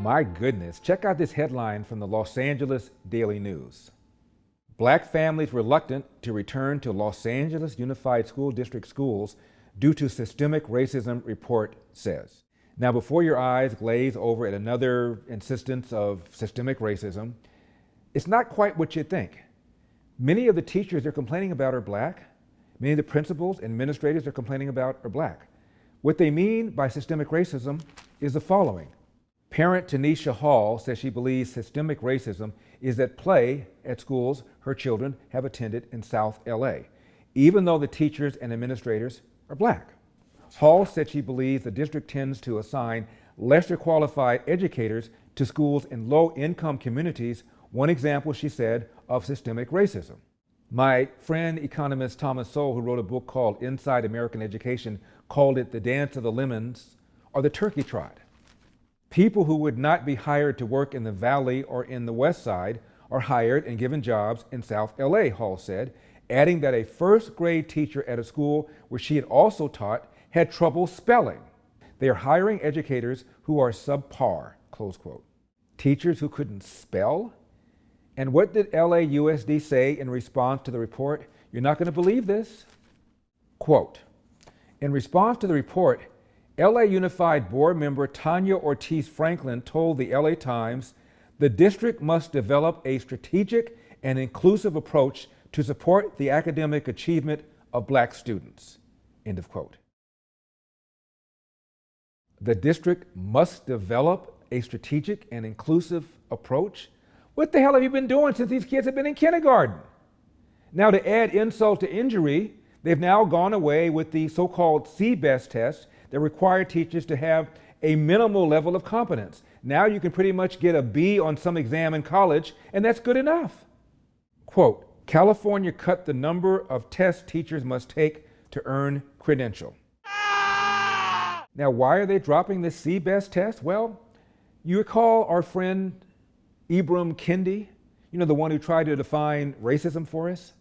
My goodness, check out this headline from the Los Angeles Daily News. Black families reluctant to return to Los Angeles Unified School District schools due to systemic racism, report says. Now, before your eyes glaze over at another insistence of systemic racism, it's not quite what you think. Many of the teachers they're complaining about are black. Many of the principals and administrators they're complaining about are black. What they mean by systemic racism is the following. Parent Tanisha Hall says she believes systemic racism is at play at schools her children have attended in South LA, even though the teachers and administrators are black. Hall said she believes the district tends to assign lesser qualified educators to schools in low-income communities, one example, she said, of systemic racism. My friend, economist Thomas Sowell, who wrote a book called Inside American Education, called it the dance of the lemons or the turkey trot. People who would not be hired to work in the Valley or in the West Side are hired and given jobs in South LA, Hall said, adding that a first grade teacher at a school where she had also taught had trouble spelling. They are hiring educators who are subpar, close quote. Teachers who couldn't spell? And what did LAUSD say in response to the report? You're not going to believe this. Quote, in response to the report, LA Unified Board member Tanya Ortiz Franklin told the LA Times, the district must develop a strategic and inclusive approach to support the academic achievement of black students, end of quote. The district must develop a strategic and inclusive approach? What the hell have you been doing since these kids have been in kindergarten? Now, to add insult to injury, they've now gone away with the so-called CBEST test that require teachers to have a minimal level of competence. Now you can pretty much get a B on some exam in college, and that's good enough. Quote, California cut the number of tests teachers must take to earn credential. Now, why are they dropping the CBEST test? Well, you recall our friend Ibram Kendi, the one who tried to define racism for us?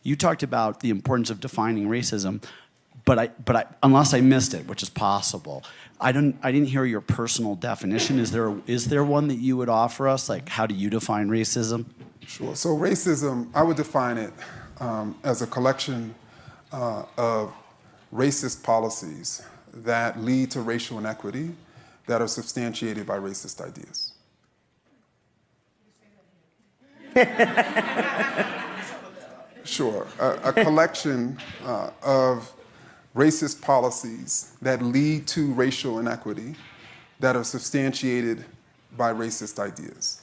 You talked about the importance of defining racism, but I, unless I missed it, which is possible, I didn't hear your personal definition. Is there one that you would offer us? Like, how do you define racism? Sure. So racism, I would define it as a collection of racist policies that lead to racial inequity that are substantiated by racist ideas. Sure. A collection of racist policies that lead to racial inequity that are substantiated by racist ideas.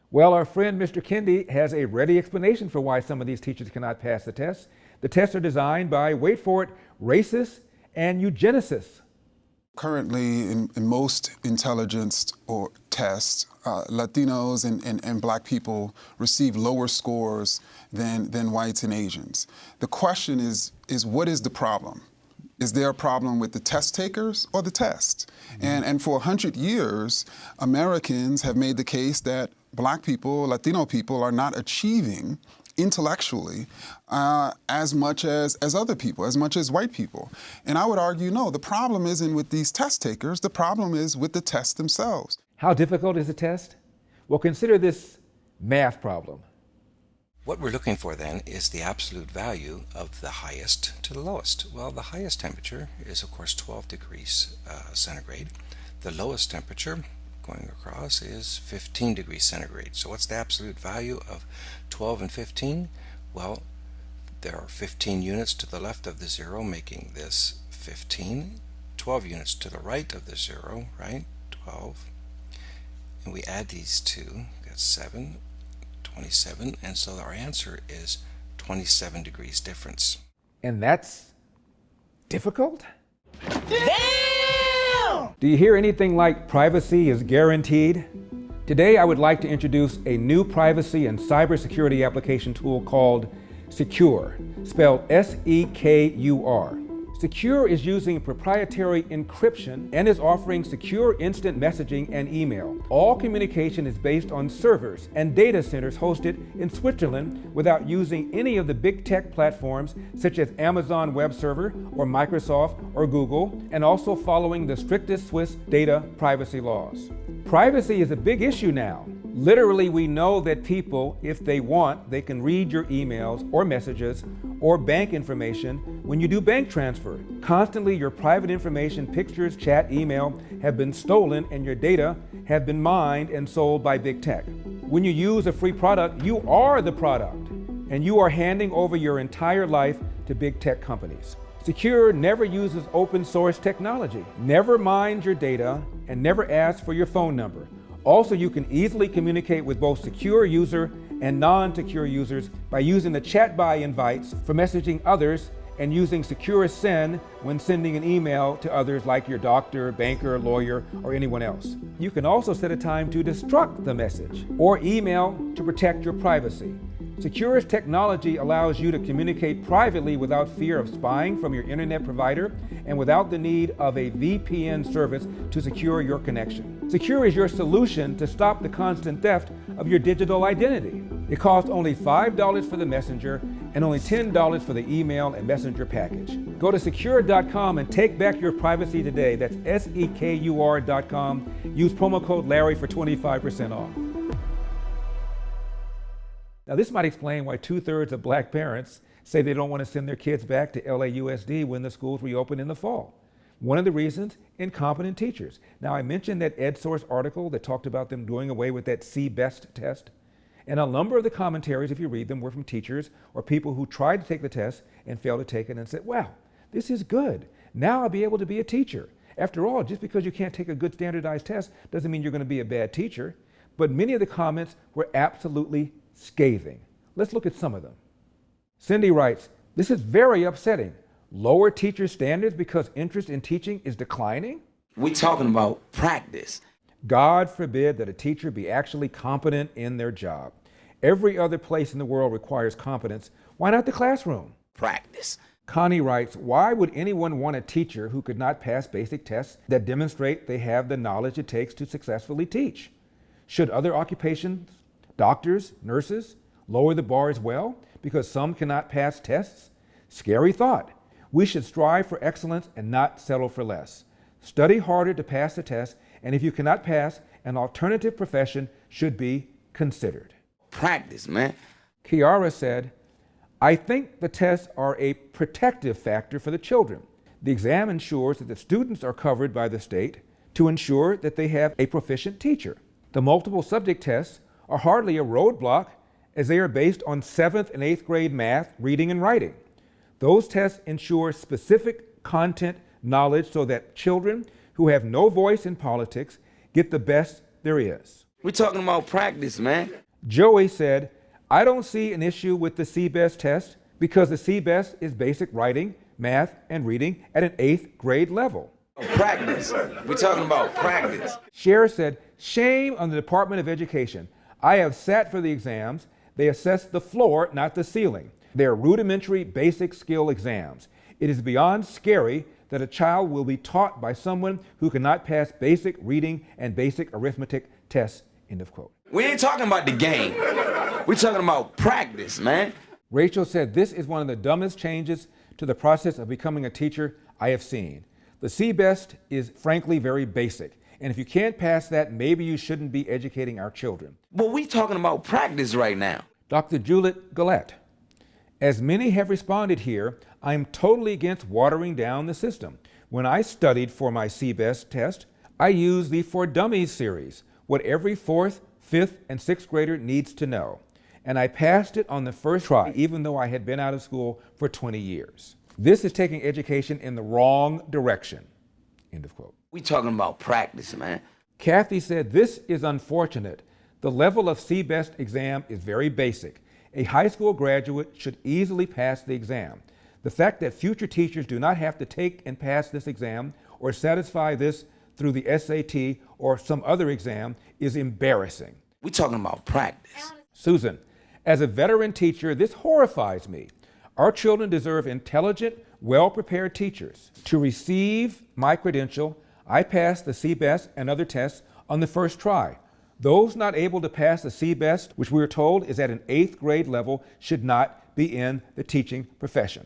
Well, our friend Mr. Kendi has a ready explanation for why some of these teachers cannot pass the test. The tests are designed by, wait for it, racists and eugenicists. Currently, in most intelligence or tests, Latinos and black people receive lower scores than whites and Asians. The question is what is the problem? Is there a problem with the test takers or the test? And for 100 years, Americans have made the case that black people, Latino people are not achieving intellectually as much as other people, as much as white people. And I would argue, no, the problem isn't with these test takers, the problem is with the tests themselves. How difficult is the test? Well, consider this math problem. What we're looking for then is the absolute value of the highest to the lowest. Well, the highest temperature is of course 12 degrees centigrade. The lowest temperature going across is 15 degrees centigrade. So what's the absolute value of 12 and 15? Well, there are 15 units to the left of the zero, making this 15. 12 units to the right of the zero, right? 12. And we add these two, that's 7, 27, and so our answer is 27 degrees difference. And that's difficult? Damn! Do you hear anything like privacy is guaranteed? Today I would like to introduce a new privacy and cybersecurity application tool called Secure, spelled S-E-K-U-R. Secure is using proprietary encryption and is offering secure instant messaging and email. All communication is based on servers and data centers hosted in Switzerland without using any of the big tech platforms such as Amazon Web Server or Microsoft or Google, and also following the strictest Swiss data privacy laws. Privacy is a big issue now. Literally, we know that people, if they want, they can read your emails or messages or bank information when you do bank transfer. Constantly, your private information, pictures, chat, email have been stolen and your data have been mined and sold by big tech. When you use a free product, you are the product, and you are handing over your entire life to big tech companies. Secure never uses open source technology, never mines your data, and never asks for your phone number. Also, you can easily communicate with both secure user and non-secure users by using the chat by invites for messaging others and using Secure Send when sending an email to others like your doctor, banker, lawyer, or anyone else. You can also set a time to destruct the message or email to protect your privacy. Secure's technology allows you to communicate privately without fear of spying from your internet provider and without the need of a VPN service to secure your connection. Secure is your solution to stop the constant theft of your digital identity. It costs only $5 for the messenger and only $10 for the email and messenger package. Go to secure.com and take back your privacy today. That's SEKUR.com. Use promo code Larry for 25% off. Now, this might explain why 2/3 of black parents say they don't want to send their kids back to LAUSD when the schools reopen in the fall. One of the reasons, incompetent teachers. Now, I mentioned that EdSource article that talked about them doing away with that CBEST test. And a number of the commentaries, if you read them, were from teachers or people who tried to take the test and failed to take it and said, wow, this is good. Now I'll be able to be a teacher. After all, just because you can't take a good standardized test doesn't mean you're going to be a bad teacher. But many of the comments were absolutely scathing. Let's look at some of them. Cindy writes, this is very upsetting. Lower teacher standards because interest in teaching is declining? We're talking about practice. God forbid that a teacher be actually competent in their job. Every other place in the world requires competence. Why not the classroom? Practice. Connie writes, why would anyone want a teacher who could not pass basic tests that demonstrate they have the knowledge it takes to successfully teach? Should other occupations, doctors, nurses, lower the bar as well because some cannot pass tests? Scary thought. We should strive for excellence and not settle for less. Study harder to pass the test, and if you cannot pass, an alternative profession should be considered. Practice, man. Kiara said, I think the tests are a protective factor for the children. The exam ensures that the students are covered by the state to ensure that they have a proficient teacher. The multiple subject tests are hardly a roadblock as they are based on 7th and 8th grade math, reading, and writing. Those tests ensure specific content knowledge so that children who have no voice in politics get the best there is. We're talking about practice, man. Joey said, I don't see an issue with the CBEST test because the CBEST is basic writing, math, and reading at an 8th grade level. Practice. We're talking about practice. Cher said, shame on the Department of Education. I have sat for the exams. They assess the floor, not the ceiling. They are rudimentary basic skill exams. It is beyond scary that a child will be taught by someone who cannot pass basic reading and basic arithmetic tests, end of quote. We ain't talking about the game. We're talking about practice, man. Rachel said, this is one of the dumbest changes to the process of becoming a teacher I have seen. The CBEST is frankly very basic. And if you can't pass that, maybe you shouldn't be educating our children. But we talking about practice right now. Dr. Juliet Gillette, as many have responded here, I'm totally against watering down the system. When I studied for my CBEST test, I used the For Dummies series, what every 4th, 5th, and 6th grader needs to know. And I passed it on the first try, even though I had been out of school for 20 years. This is taking education in the wrong direction, end of quote. We talking about practice, man. Kathy said, this is unfortunate. The level of CBEST exam is very basic. A high school graduate should easily pass the exam. The fact that future teachers do not have to take and pass this exam or satisfy this through the SAT or some other exam is embarrassing. We talking about practice. Susan, as a veteran teacher, this horrifies me. Our children deserve intelligent, well-prepared teachers. To receive my credential, I passed the CBEST and other tests on the first try. Those not able to pass the CBEST, which we were told is at an 8th grade level, should not be in the teaching profession.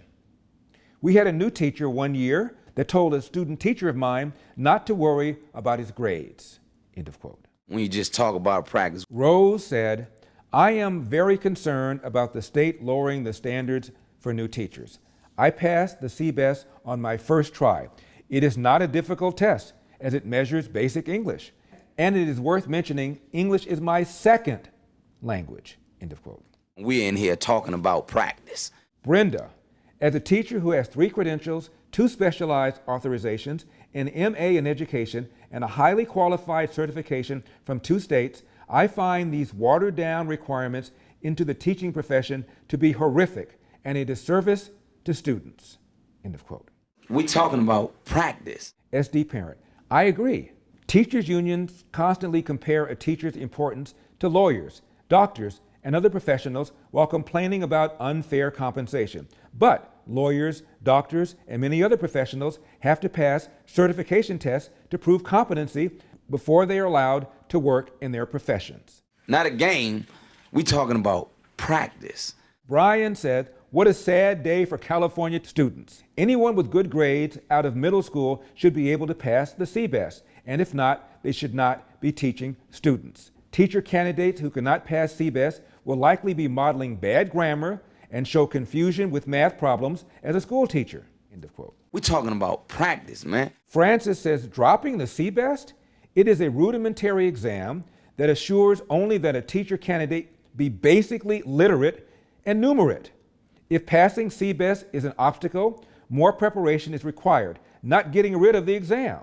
We had a new teacher one year that told a student teacher of mine not to worry about his grades. End of quote. When you just talk about practice. Rose said, I am very concerned about the state lowering the standards for new teachers. I passed the CBEST on my first try. It is not a difficult test as it measures basic English. And it is worth mentioning, English is my second language. End of quote. We're in here talking about practice. Brenda, as a teacher who has 3 credentials, 2 specialized authorizations, an MA in education, and a highly qualified certification from 2 states, I find these watered-down requirements into the teaching profession to be horrific and a disservice to students. End of quote. We're talking about practice. SD parent, I agree. Teachers' unions constantly compare a teacher's importance to lawyers, doctors, and other professionals while complaining about unfair compensation. But lawyers, doctors, and many other professionals have to pass certification tests to prove competency before they are allowed to work in their professions. Not a game. We're talking about practice. Brian said, what a sad day for California students. Anyone with good grades out of middle school should be able to pass the CBEST, and if not, they should not be teaching students. Teacher candidates who cannot pass CBEST will likely be modeling bad grammar and show confusion with math problems as a school teacher. End of quote. We're talking about practice, man. Francis says, dropping the CBEST? It is a rudimentary exam that assures only that a teacher candidate be basically literate and numerate. If passing CBEST is an obstacle, more preparation is required, not getting rid of the exam.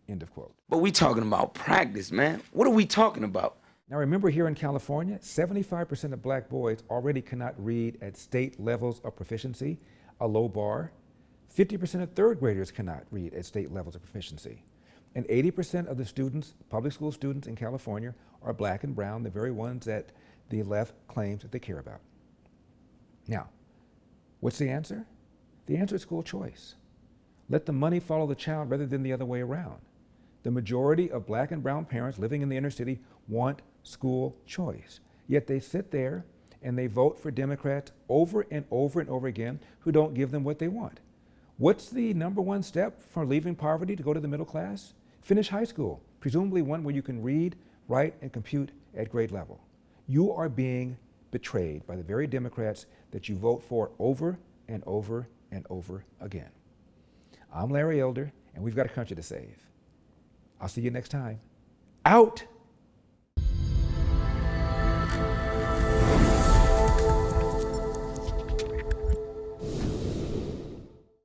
End of quote. But we talking about practice, man. What are we talking about? Now remember, here in California, 75% of black boys already cannot read at state levels of proficiency, a low bar. 50% of 3rd graders cannot read at state levels of proficiency. And 80% of the students, public school students in California, are black and brown, the very ones that the left claims that they care about. Now, what's the answer? The answer is school choice. Let the money follow the child rather than the other way around. The majority of black and brown parents living in the inner city want school choice. Yet they sit there and they vote for Democrats over and over and over again who don't give them what they want. What's the number one step for leaving poverty to go to the middle class? Finish high school, presumably one where you can read, write, and compute at grade level. You are being betrayed by the very Democrats that you vote for over and over and over again. I'm Larry Elder, and we've got a country to save. I'll see you next time. Out!